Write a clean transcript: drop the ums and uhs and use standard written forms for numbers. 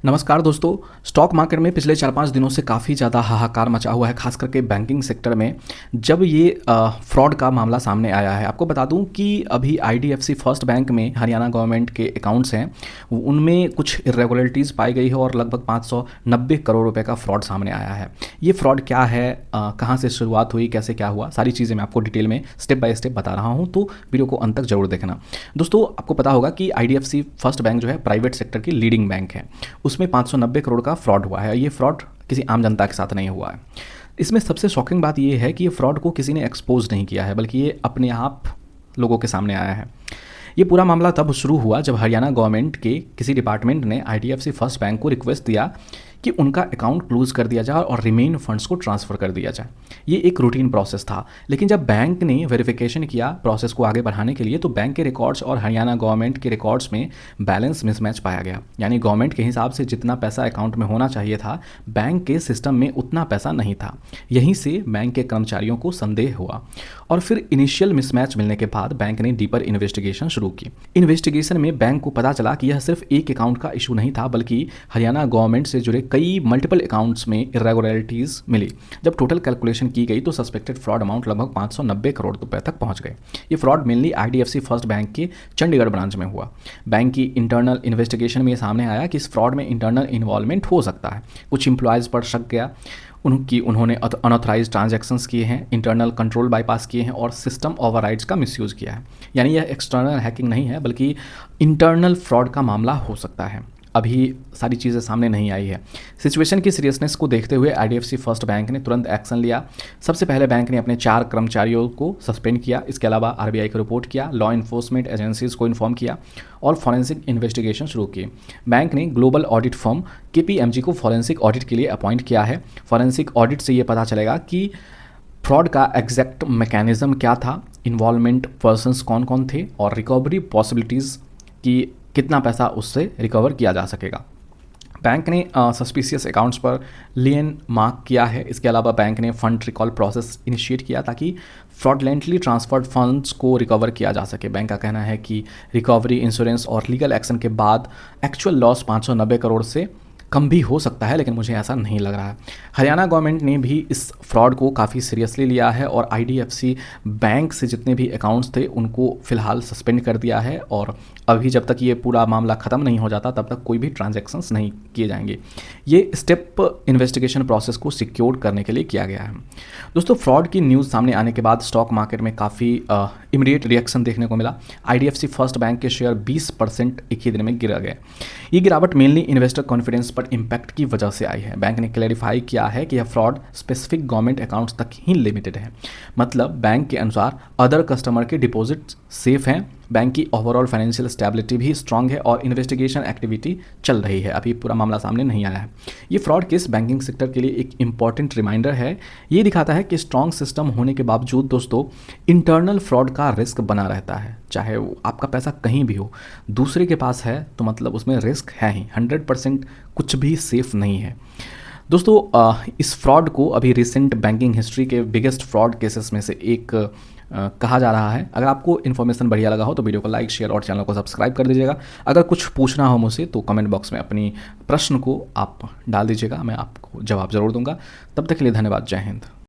नमस्कार दोस्तों। Stock market में पिछले 4-5 दिनों से काफ़ी ज़्यादा हाहाकार मचा हुआ है, खास करके बैंकिंग सेक्टर में। जब ये फ्रॉड का मामला सामने आया है, आपको बता दूं कि अभी आईडीएफसी फर्स्ट बैंक में हरियाणा गवर्नमेंट के अकाउंट्स हैं, उनमें कुछ इरेगुलरिटीज़ पाई गई है और लगभग 590 करोड़ रुपए का फ्रॉड सामने आया है। ये फ्रॉड क्या है, कहाँ से शुरुआत हुई, कैसे क्या हुआ, सारी चीज़ें मैं आपको डिटेल में स्टेप बाय स्टेप बता रहा हूँ, तो वीडियो को अंत तक जरूर देखना। दोस्तों, आपको पता होगा कि आईडीएफसी फर्स्ट बैंक जो है प्राइवेट सेक्टर की लीडिंग बैंक है। उसमें 590 करोड़ का फ्रॉड हुआ है। ये फ्रॉड किसी आम जनता के साथ नहीं हुआ है। इसमें सबसे शॉकिंग बात यह है कि ये फ्रॉड को किसी ने एक्सपोज नहीं किया है, बल्कि ये अपने आप लोगों के सामने आया है। ये पूरा मामला तब शुरू हुआ जब हरियाणा गवर्नमेंट के किसी डिपार्टमेंट ने आईडीएफसी फर्स्ट बैंक को रिक्वेस्ट दिया कि उनका अकाउंट क्लोज कर दिया जाए और रिमेन फंड्स को ट्रांसफ़र कर दिया जाए। ये एक रूटीन प्रोसेस था, लेकिन जब बैंक ने वेरिफिकेशन किया प्रोसेस को आगे बढ़ाने के लिए, तो बैंक के रिकॉर्ड्स और हरियाणा गवर्नमेंट के रिकॉर्ड्स में बैलेंस मिसमैच पाया गया। यानी गवर्नमेंट के हिसाब से जितना पैसा अकाउंट में होना चाहिए था, बैंक के सिस्टम में उतना पैसा नहीं था। यहीं से बैंक के कर्मचारियों को संदेह हुआ और फिर इनिशियल मिसमैच मिलने के बाद बैंक ने डीपर इन्वेस्टिगेशन शुरू की। इन्वेस्टिगेशन में बैंक को पता चला कि यह सिर्फ एक अकाउंट का इशू नहीं था, बल्कि हरियाणा गवर्नमेंट से जुड़े कई मल्टीपल अकाउंट्स में इरेगुलरिटीज़ मिली। जब टोटल कैलकुलेशन की गई तो सस्पेक्टेड फ्रॉड अमाउंट लगभग 590 करोड़ रुपए तक पहुंच गए। ये fraud mainly IDFC first bank के चंडीगढ़ ब्रांच में हुआ। बैंक की इंटरनल इन्वेस्टिगेशन में ये सामने आया कि इस फ्रॉड में इंटरनल इन्वॉल्वमेंट हो सकता है। कुछ एम्प्लॉयज़ पर शक गया उन्होंने अनऑथराइज ट्रांजैक्शंस किए हैं, इंटरनल कंट्रोल बाईपास किए हैं और सिस्टम ओवरराइड्स का मिसयूज़ किया है। यानी यह एक्सटर्नल हैकिंग नहीं है, बल्कि इंटरनल फ्रॉड का मामला हो सकता है। अभी सारी चीज़ें सामने नहीं आई है। सिचुएशन की सीरियसनेस को देखते हुए आईडीएफसी फर्स्ट बैंक ने तुरंत एक्शन लिया। सबसे पहले बैंक ने अपने 4 कर्मचारियों को सस्पेंड किया। इसके अलावा आरबीआई को रिपोर्ट किया, लॉ इन्फोर्समेंट एजेंसीज को इन्फॉर्म किया और फॉरेंसिक इन्वेस्टिगेशन शुरू की। बैंक ने ग्लोबल ऑडिट फर्म केपीएमजी को फॉरेंसिक ऑडिट के लिए अपॉइंट किया है। फॉरेंसिक ऑडिट से ये पता चलेगा कि फ्रॉड का एग्जैक्ट मैकेनिज्म क्या था, इन्वॉल्वमेंट पर्सन्स कौन कौन थे और रिकवरी पॉसिबिलिटीज़ की कितना पैसा उससे रिकवर किया जा सकेगा। बैंक ने सस्पिशियस अकाउंट्स पर लियन मार्क किया है। इसके अलावा बैंक ने फंड रिकॉल प्रोसेस इनिशिएट किया ताकि फ्रॉडलेंटली ट्रांसफर्ड फंड्स को रिकवर किया जा सके। बैंक का कहना है कि रिकवरी, इंश्योरेंस और लीगल एक्शन के बाद एक्चुअल लॉस 590 करोड़ से कम भी हो सकता है, लेकिन मुझे ऐसा नहीं लग रहा है। हरियाणा गवर्नमेंट ने भी इस फ्रॉड को काफ़ी सीरियसली लिया है और आईडीएफसी बैंक से जितने भी अकाउंट्स थे उनको फ़िलहाल सस्पेंड कर दिया है और अभी जब तक ये पूरा मामला ख़त्म नहीं हो जाता तब तक कोई भी ट्रांजैक्शंस नहीं किए जाएंगे। ये स्टेप इन्वेस्टिगेशन प्रोसेस को सिक्योर करने के लिए किया गया है। दोस्तों, फ्रॉड की न्यूज़ सामने आने के बाद स्टॉक मार्केट में काफ़ी इमीडिएट रिएक्शन देखने को मिला। आईडीएफसी फर्स्ट बैंक के शेयर 20% एक ही दिन में गिर गए। ये गिरावट मेनली इन्वेस्टर कॉन्फिडेंस पर इम्पैक्ट की वजह से आई है। बैंक ने क्लैरिफाई किया है कि यह फ्रॉड स्पेसिफिक गवर्नमेंट अकाउंट्स तक ही लिमिटेड है। मतलब बैंक के अनुसार अदर कस्टमर के डिपॉजिट सेफ हैं, बैंक की ओवरऑल फाइनेंशियल स्टेबिलिटी भी स्ट्रांग है और इन्वेस्टिगेशन एक्टिविटी चल रही है। अभी पूरा मामला सामने नहीं आया है। ये फ्रॉड केस बैंकिंग सेक्टर के लिए एक इंपॉर्टेंट रिमाइंडर है। ये दिखाता है कि स्ट्रांग सिस्टम होने के बावजूद दोस्तों इंटरनल फ्रॉड का रिस्क बना रहता है। चाहे वो आपका पैसा कहीं भी हो, दूसरे के पास है तो मतलब उसमें रिस्क है ही। 100% कुछ भी सेफ नहीं है। दोस्तों, इस फ्रॉड को अभी रिसेंट बैंकिंग हिस्ट्री के बिगेस्ट फ्रॉड केसेस में से एक कहा जा रहा है। अगर आपको इन्फॉर्मेशन बढ़िया लगा हो तो वीडियो को लाइक, शेयर और चैनल को सब्सक्राइब कर दीजिएगा। अगर कुछ पूछना हो मुझसे तो कमेंट बॉक्स में अपनी प्रश्न को आप डाल दीजिएगा, मैं आपको जवाब ज़रूर दूंगा। तब तक के लिए धन्यवाद। जय हिंद।